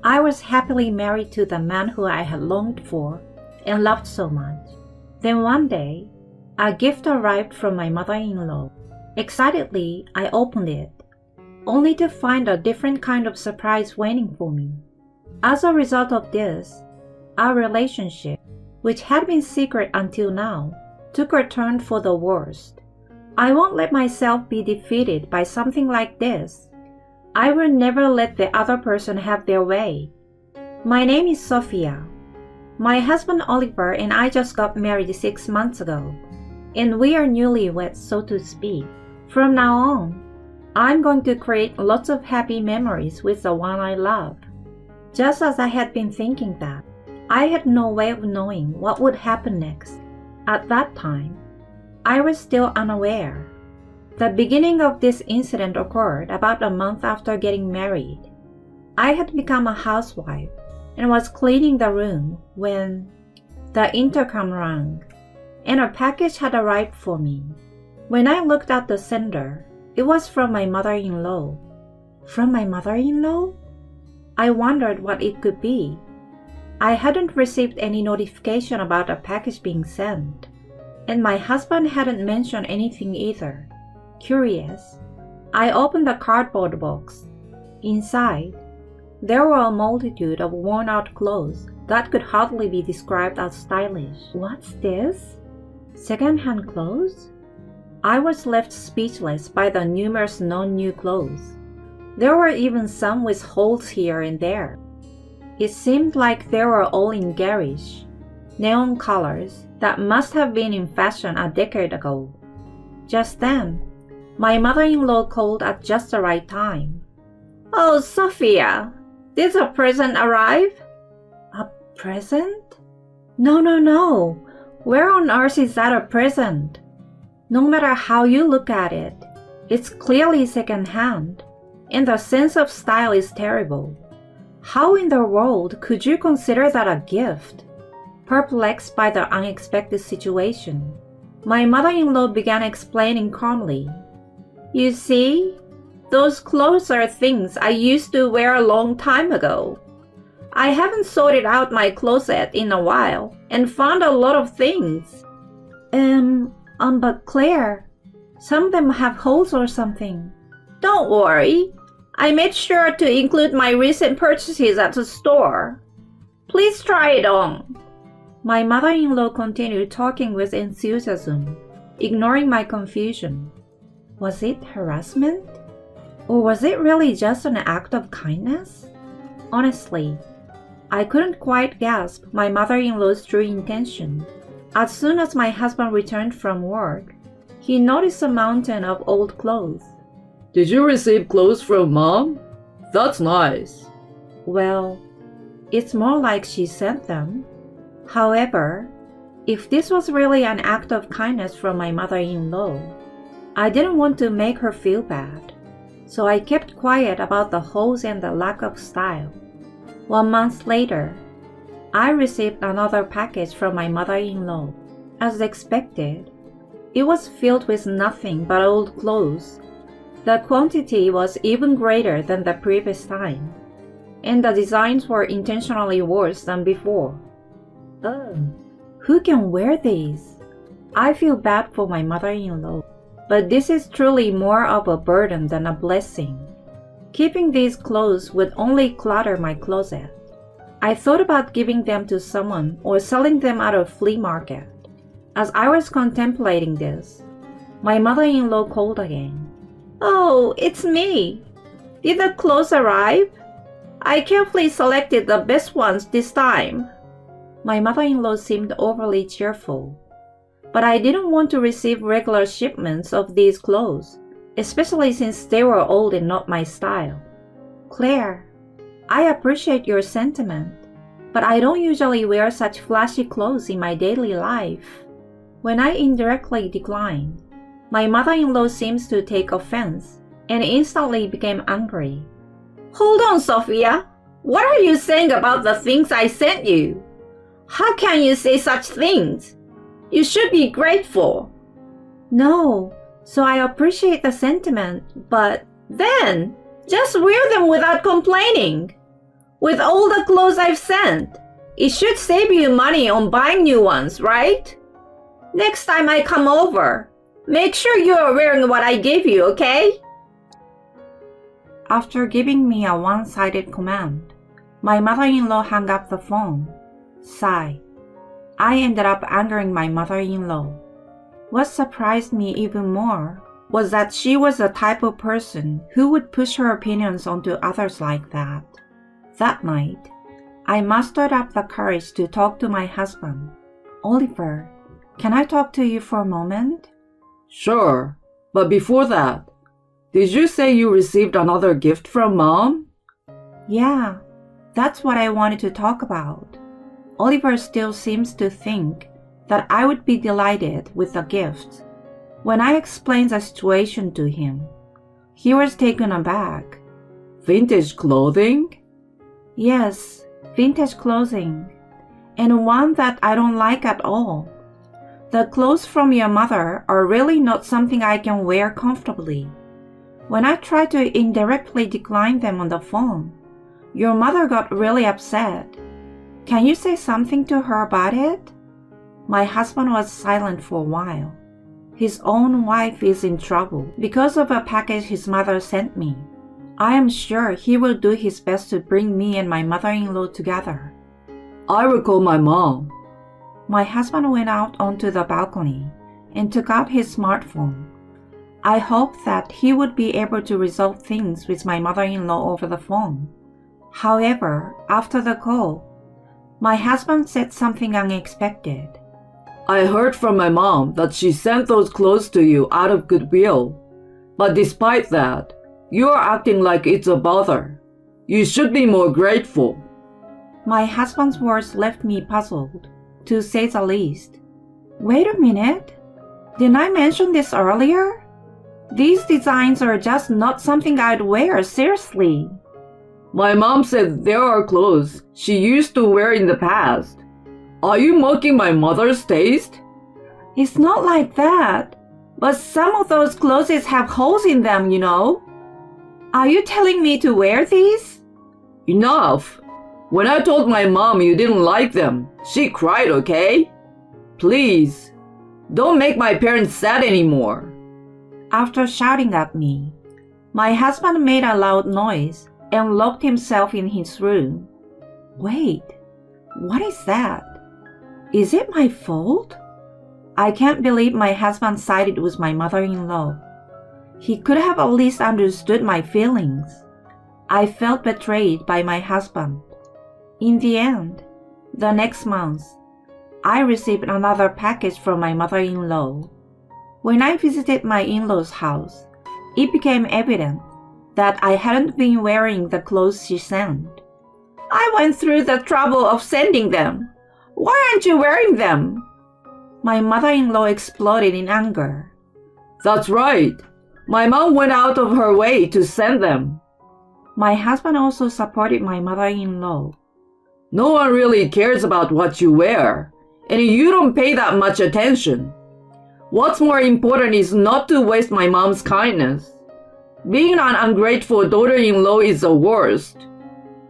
I was happily married to the man who I had longed for and loved so much. Then one day, a gift arrived from my mother-in-law. Excitedly, I opened it, only to find a different kind of surprise waiting for me. As a result of this, our relationship, which had been secret until now, took a turn for the worst. I won't let myself be defeated by something like this. I will never let the other person have their way. My name is Sophia. My husband Oliver and I just got married 6 months ago, and we are newlyweds, so to speak. From now on, I'm going to create lots of happy memories with the one I love. Just as I had been thinking that, I had no way of knowing what would happen next. At that time, I was still unaware. The beginning of this incident occurred about a month after getting married. I had become a housewife and was cleaning the room when the intercom rang, and a package had arrived for me. When I looked at the sender, it was from my mother-in-law. From my mother-in-law? I wondered what it could be. I hadn't received any notification about a package being sent, and my husband hadn't mentioned anything either. Curious, I opened the cardboard box. Inside, there were a multitude of worn-out clothes that could hardly be described as stylish. What's this? Second-hand clothes? I was left speechless by the numerous non-new clothes. There were even some with holes here and there. It seemed like they were all in garish, neon colors that must have been in fashion a decade ago. Just then, my mother-in-law called at just the right time. "Oh, Sophia, did a present arrive?" "A present? No. Where on earth is that a present? No matter how you look at it, it's clearly second-hand, and the sense of style is terrible. How in the world could you consider that a gift?" Perplexed by the unexpected situation, my mother-in-law began explaining calmly. "You see, those clothes are things I used to wear a long time ago. I haven't sorted out my closet in a while and found a lot of things." But Claire, some of them have holes or something." "Don't worry. I made sure to include my recent purchases at the store. Please try it on." My mother-in-law continued talking with enthusiasm, ignoring my confusion. Was it harassment? Or was it really just an act of kindness? Honestly, I couldn't quite grasp my mother-in-law's true intention. As soon as my husband returned from work, he noticed a mountain of old clothes. "Did you receive clothes from Mom? That's nice." Well, it's more like she sent them. However, if this was really an act of kindness from my mother-in-law, I didn't want to make her feel bad, so I kept quiet about the holes and the lack of style. 1 month later, I received another package from my mother-in-law. As expected, it was filled with nothing but old clothes. The quantity was even greater than the previous time, and the designs were intentionally worse than before. Who can wear these? I feel bad for my mother-in-law, but this is truly more of a burden than a blessing. Keeping these clothes would only clutter my closet. I thought about giving them to someone or selling them at a flea market. As I was contemplating this, my mother-in-law called again. "Oh, it's me. Did the clothes arrive? I carefully selected the best ones this time." My mother-in-law seemed overly cheerful, but I didn't want to receive regular shipments of these clothes, especially since they were old and not my style. "Claire, I appreciate your sentiment, but I don't usually wear such flashy clothes in my daily life." When I indirectly declined, my mother-in-law seems to take offense and instantly became angry. "Hold on, Sophia. What are you saying about the things I sent you? How can you say such things? You should be grateful." "No, so I appreciate the sentiment, but..." "Then, just wear them without complaining. With all the clothes I've sent, it should save you money on buying new ones, right? Next time I come over, make sure you're wearing what I give you, okay? After giving me a one-sided command, my mother-in-law hung up the phone. Sigh. I ended up angering my mother-in-law. What surprised me even more was that she was the type of person who would push her opinions onto others like that. That night, I mustered up the courage to talk to my husband. Oliver, can I talk to you for a moment? Sure, but before that, did you say you received another gift from Mom? Yeah, that's what I wanted to talk about. Oliver still seems to think that I would be delighted with the gift. When I explained the situation to him, he was taken aback. Vintage clothing? Yes, vintage clothing, and one that I don't like at all. The clothes from your mother are really not something I can wear comfortably. When I tried to indirectly decline them on the phone, your mother got really upset. Can you say something to her about it? My husband was silent for a while. His own wife is in trouble because of a package his mother sent me. I am sure he will do his best to bring me and my mother-in-law together. I will call my mom. My husband went out onto the balcony and took out his smartphone. I hoped that he would be able to resolve things with my mother-in-law over the phone. However, after the call, my husband said something unexpected. I heard from my mom that she sent those clothes to you out of goodwill. But despite that, you're acting like it's a bother. You should be more grateful. My husband's words left me puzzled, to say the least. Wait a minute. Didn't I mention this earlier? These designs are just not something I'd wear seriously. My mom said there are clothes she used to wear in the past. Are you mocking my mother's taste? It's not like that, but some of those clothes have holes in them, you know. Are you telling me to wear these? Enough. When I told my mom you didn't like them, she cried, okay? Please, don't make my parents sad anymore. After shouting at me, my husband made a loud noise and locked himself in his room. Wait, what is that? Is it my fault? I can't believe my husband sided with my mother-in-law. He could have at least understood my feelings. I felt betrayed by my husband. In the end, the next month, I received another package from my mother-in-law. When I visited my in-laws' house, it became evident that I hadn't been wearing the clothes she sent. I went through the trouble of sending them. Why aren't you wearing them? My mother-in-law exploded in anger. That's right. My mom went out of her way to send them. My husband also supported my mother-in-law. No one really cares about what you wear, and you don't pay that much attention. What's more important is not to waste my mom's kindness. Being an ungrateful daughter-in-law is the worst.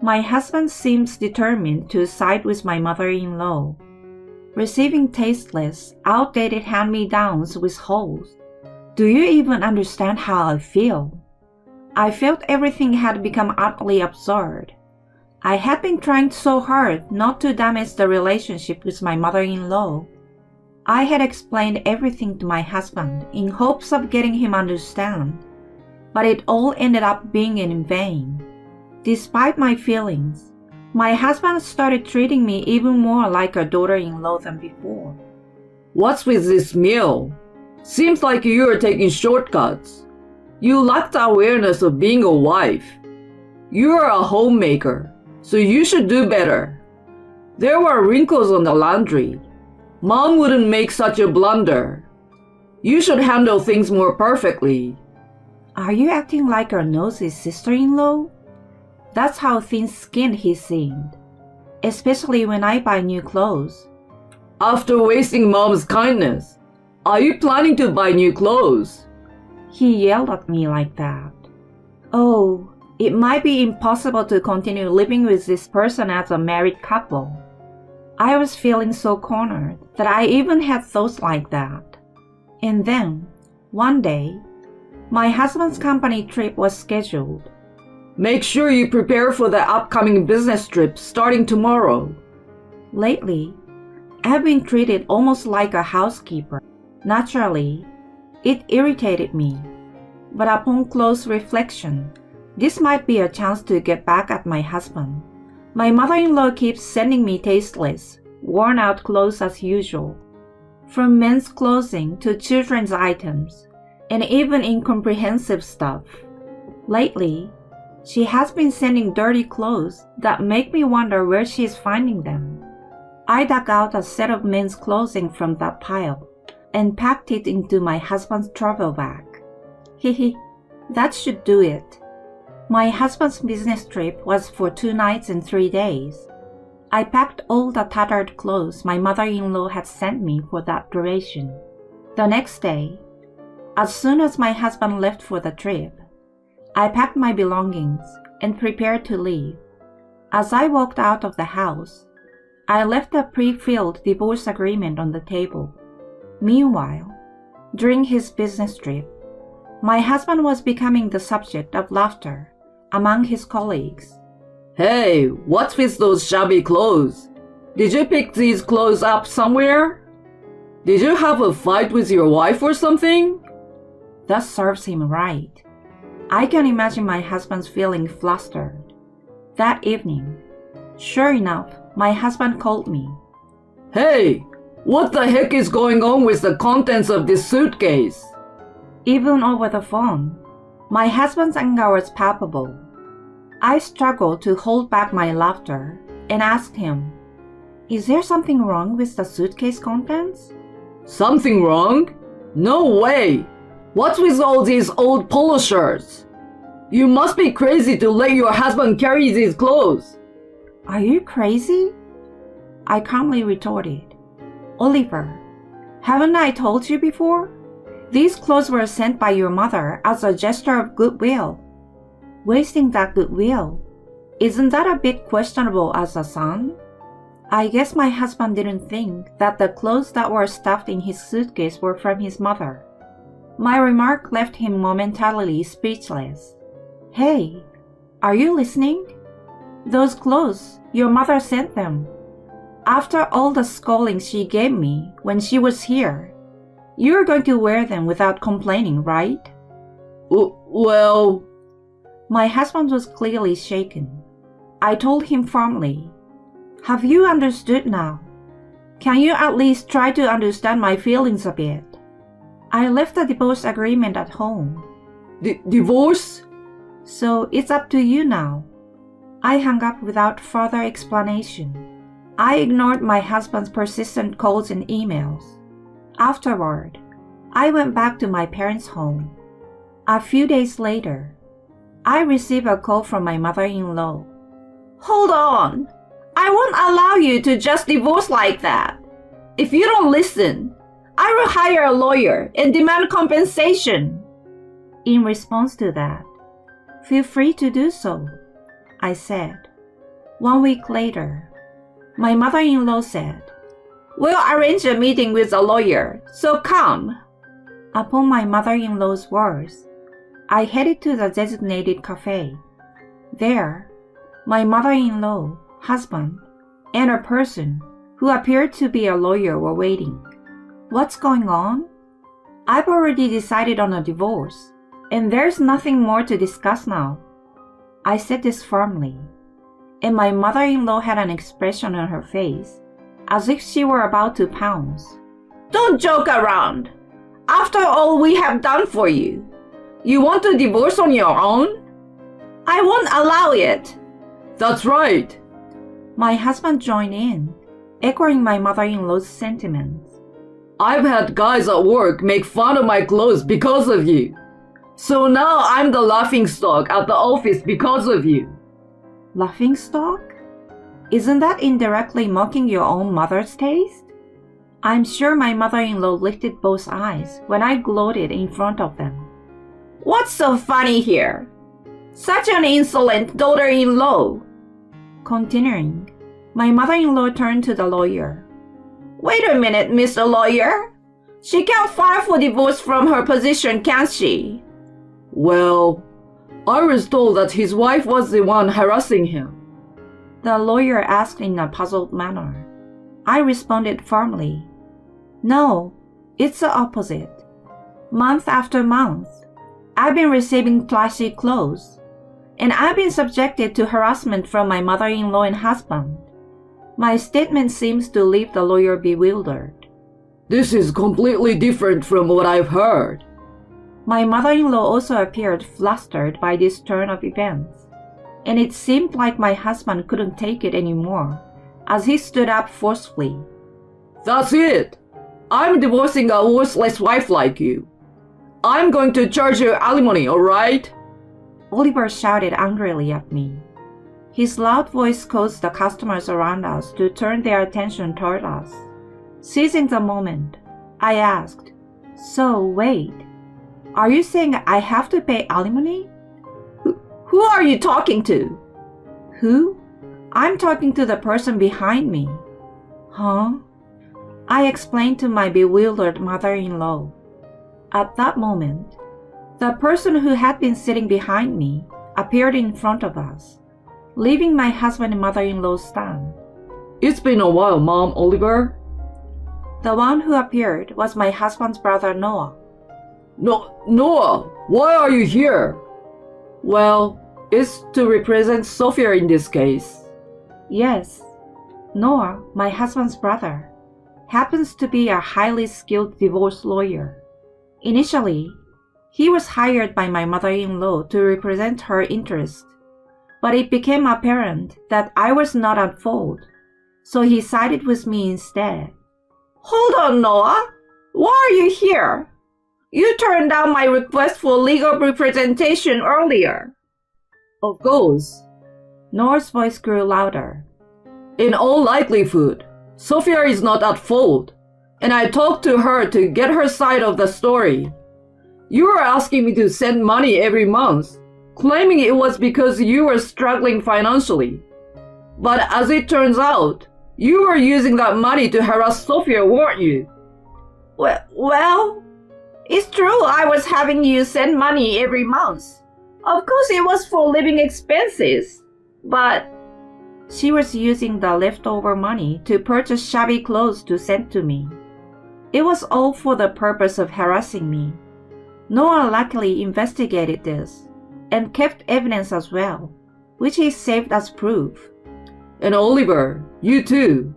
My husband seems determined to side with my mother-in-law. Receiving tasteless, outdated hand-me-downs with holes. Do you even understand how I feel? I felt everything had become utterly absurd. I had been trying so hard not to damage the relationship with my mother-in-law. I had explained everything to my husband in hopes of getting him to understand, but it all ended up being in vain. Despite my feelings, my husband started treating me even more like a daughter-in-law than before. What's with this meal? Seems like you are taking shortcuts. You lack the awareness of being a wife. You are a homemaker, so you should do better. There were wrinkles on the laundry. Mom wouldn't make such a blunder. You should handle things more perfectly. Are you acting like our nosy sister-in-law? That's how thin-skinned he seemed, especially when I buy new clothes. After wasting Mom's kindness, are you planning to buy new clothes? He yelled at me like that. Oh, It might be impossible to continue living with this person as a married couple. I was feeling so cornered that I even had thoughts like that. And then, one day, my husband's company trip was scheduled. Make sure you prepare for the upcoming business trip starting tomorrow. Lately, I've been treated almost like a housekeeper. Naturally, it irritated me. But upon close reflection, this might be a chance to get back at my husband. My mother-in-law keeps sending me tasteless, worn-out clothes as usual. From men's clothing to children's items, and even incomprehensive stuff. Lately, she has been sending dirty clothes that make me wonder where she is finding them. I dug out a set of men's clothing from that pile and packed it into my husband's travel bag. Hehe, that should do it. My husband's business trip was for 2 nights and 3 days. I packed all the tattered clothes my mother-in-law had sent me for that duration. The next day, as soon as my husband left for the trip, I packed my belongings and prepared to leave. As I walked out of the house, I left a pre-filled divorce agreement on the table. Meanwhile, during his business trip, my husband was becoming the subject of laughter among his colleagues. Hey, what's with those shabby clothes? Did you pick these clothes up somewhere? Did you have a fight with your wife or something? That serves him right. I can imagine my husband's feeling flustered. That evening, sure enough, my husband called me. Hey, what the heck is going on with the contents of this suitcase? Even over the phone, my husband's anger was palpable. I struggled to hold back my laughter and asked him, "Is there something wrong with the suitcase contents?" Something wrong? No way! What's with all these old polo shirts? You must be crazy to let your husband carry these clothes. Are you crazy? I calmly retorted. Oliver, haven't I told you before? These clothes were sent by your mother as a gesture of goodwill. Wasting that goodwill, isn't that a bit questionable as a son? I guess my husband didn't think that the clothes that were stuffed in his suitcase were from his mother. My remark left him momentarily speechless. Hey, are you listening? Those clothes, your mother sent them. After all the scolding she gave me when she was here, you're going to wear them without complaining, right? Well... My husband was clearly shaken. I told him firmly, "Have you understood now? Can you at least try to understand my feelings a bit? I left the divorce agreement at home." Divorce? "So it's up to you now." I hung up without further explanation. I ignored my husband's persistent calls and emails. Afterward, I went back to my parents' home. A few days later, I received a call from my mother-in-law. "Hold on! I won't allow you to just divorce like that. If you don't listen, I will hire a lawyer and demand compensation." In response to that, "Feel free to do so," I said. 1 week later, my mother-in-law said, "We'll arrange a meeting with a lawyer, so come." Upon my mother-in-law's words, I headed to the designated cafe. There, my mother-in-law, husband, and a person who appeared to be a lawyer were waiting. "What's going on?" "I've already decided on a divorce, and there's nothing more to discuss now." I said this firmly, and my mother-in-law had an expression on her face, as if she were about to pounce. "Don't joke around! After all we have done for you, you want to divorce on your own? I won't allow it!" That's right! My husband joined in, echoing my mother-in-law's sentiments. I've had guys at work make fun of my clothes because of you. So now I'm the laughingstock at the office because of you. Laughingstock? Isn't that indirectly mocking your own mother's taste? I'm sure my mother-in-law lifted both eyes when I gloated in front of them. "What's so funny here? Such an insolent daughter-in-law. Continuing, my mother-in-law turned to the lawyer. Wait a minute, Mr. Lawyer. She can't file for divorce from her position, can she? Well, I was told that his wife was the one harassing him. The lawyer asked in a puzzled manner. I responded firmly. No, it's the opposite. Month after month, I've been receiving flashy clothes, and I've been subjected to harassment from my mother-in-law and husband. My statement seems to leave the lawyer bewildered. This is completely different from what I've heard. My mother-in-law also appeared flustered by this turn of events, and it seemed like my husband couldn't take it anymore, as he stood up forcefully. That's it! I'm divorcing a worthless wife like you. I'm going to charge you alimony, alright? Oliver shouted angrily at me. His loud voice caused the customers around us to turn their attention toward us. Seizing the moment, I asked, So wait, are you saying I have to pay alimony? Who are you talking to? Who? I'm talking to the person behind me. Huh? I explained to my bewildered mother-in-law. At that moment, the person who had been sitting behind me appeared in front of us, leaving my husband and mother-in-law stand. It's been a while, Mom, Oliver. The one who appeared was my husband's brother Noah. Noah, why are you here? Well, it's to represent Sophia in this case. Yes, Noah, my husband's brother, happens to be a highly skilled divorce lawyer. Initially, he was hired by my mother-in-law to represent her interest, but it became apparent that I was not at fault, so he sided with me instead. Hold on, Noah. Why are you here? You turned down my request for legal representation earlier. Of course. Noah's voice grew louder. In all likelihood, Sophia is not at fault, and I talked to her to get her side of the story. You were asking me to send money every month, claiming it was because you were struggling financially. But as it turns out, you were using that money to harass Sophia, weren't you? Well, it's true I was having you send money every month. Of course it was for living expenses, but she was using the leftover money to purchase shabby clothes to send to me. It was all for the purpose of harassing me. Noah luckily investigated this and kept evidence as well, which he saved as proof. And Oliver, you too.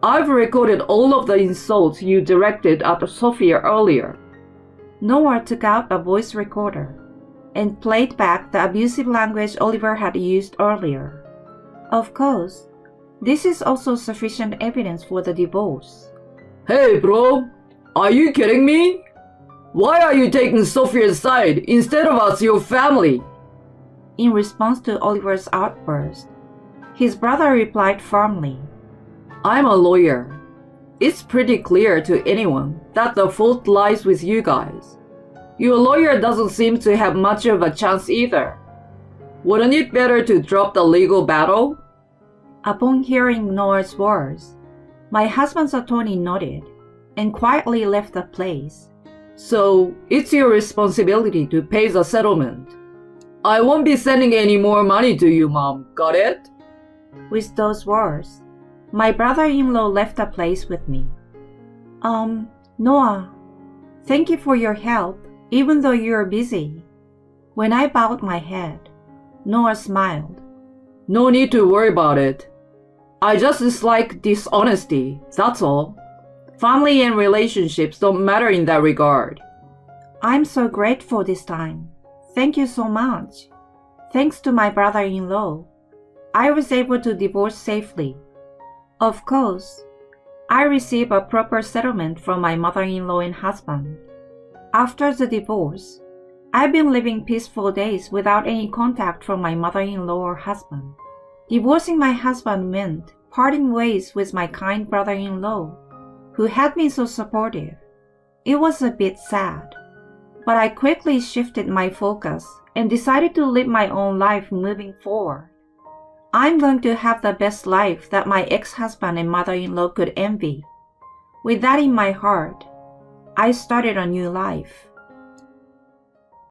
I've recorded all of the insults you directed at Sophia earlier. Noah took out a voice recorder and played back the abusive language Oliver had used earlier. Of course, this is also sufficient evidence for the divorce. Hey bro, are you kidding me? Why are you taking Sophia's side instead of us, your family? In response to Oliver's outburst, his brother replied firmly, I'm a lawyer. It's pretty clear to anyone that the fault lies with you guys. Your lawyer doesn't seem to have much of a chance either. Wouldn't it better to drop the legal battle? Upon hearing Noah's words, my husband's attorney nodded and quietly left the place. So, it's your responsibility to pay the settlement. I won't be sending any more money to you, Mom. Got it? With those words, my brother-in-law left the place with me. Noah, thank you for your help, even though you're busy. When I bowed my head, Noah smiled. No need to worry about it. I just dislike dishonesty, that's all. Family and relationships don't matter in that regard. I'm so grateful this time. Thank you so much. Thanks to my brother-in-law, I was able to divorce safely. Of course, I received a proper settlement from my mother-in-law and husband. After the divorce, I've been living peaceful days without any contact from my mother-in-law or husband. Divorcing my husband meant parting ways with my kind brother-in-law, who had been so supportive. It was a bit sad, But I quickly shifted my focus and decided to live my own life moving forward. I'm going to have the best life that my ex-husband and mother-in-law could envy. With that in my heart, I started a new life.